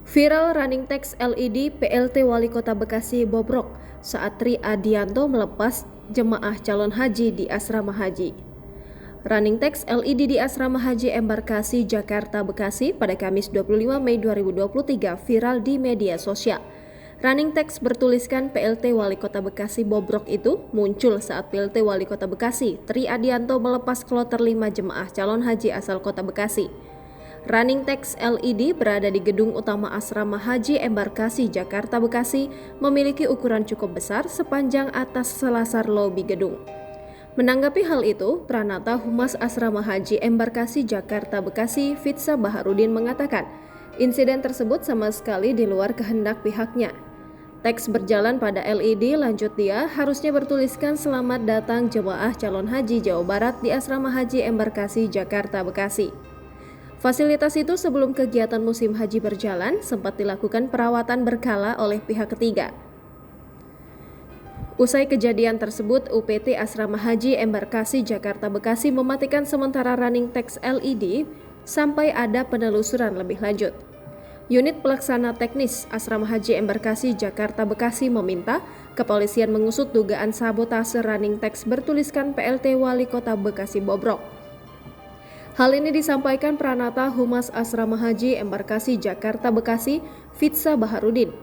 Viral running text LED PLT Wali Kota Bekasi bobrok saat Tri Adianto melepas jemaah calon haji di asrama haji. Running text LED di asrama haji Embarkasi Jakarta Bekasi pada Kamis 25 Mei 2023 viral di media sosial. Running text bertuliskan PLT Wali Kota Bekasi bobrok itu muncul saat PLT Wali Kota Bekasi Tri Adianto melepas kloter 5 jemaah calon haji asal Kota Bekasi. Running text LED berada di gedung utama asrama haji Embarkasi Jakarta Bekasi memiliki ukuran cukup besar sepanjang atas selasar lobi gedung. Menanggapi hal itu, Pranata Humas Asrama Haji Embarkasi Jakarta Bekasi Fitsa Baharudin mengatakan, insiden tersebut sama sekali di luar kehendak pihaknya. Teks berjalan pada LED lanjut dia harusnya bertuliskan selamat datang jemaah calon haji Jawa Barat di Asrama Haji Embarkasi Jakarta Bekasi. Fasilitas itu sebelum kegiatan musim haji berjalan sempat dilakukan perawatan berkala oleh pihak ketiga. Usai kejadian tersebut, UPT Asrama Haji Embarkasi Jakarta Bekasi mematikan sementara running text LED sampai ada penelusuran lebih lanjut. Unit Pelaksana Teknis Asrama Haji Embarkasi Jakarta Bekasi meminta kepolisian mengusut dugaan sabotase running text bertuliskan PLT Wali Kota Bekasi bobrok. Hal ini disampaikan Pranata Humas Asrama Haji Embarkasi Jakarta Bekasi Fitsa Baharudin.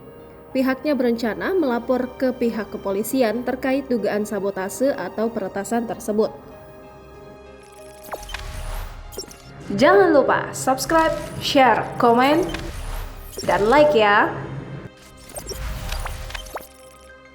Pihaknya berencana melapor ke pihak kepolisian terkait dugaan sabotase atau peretasan tersebut. Jangan lupa subscribe, share, komen, dan like ya.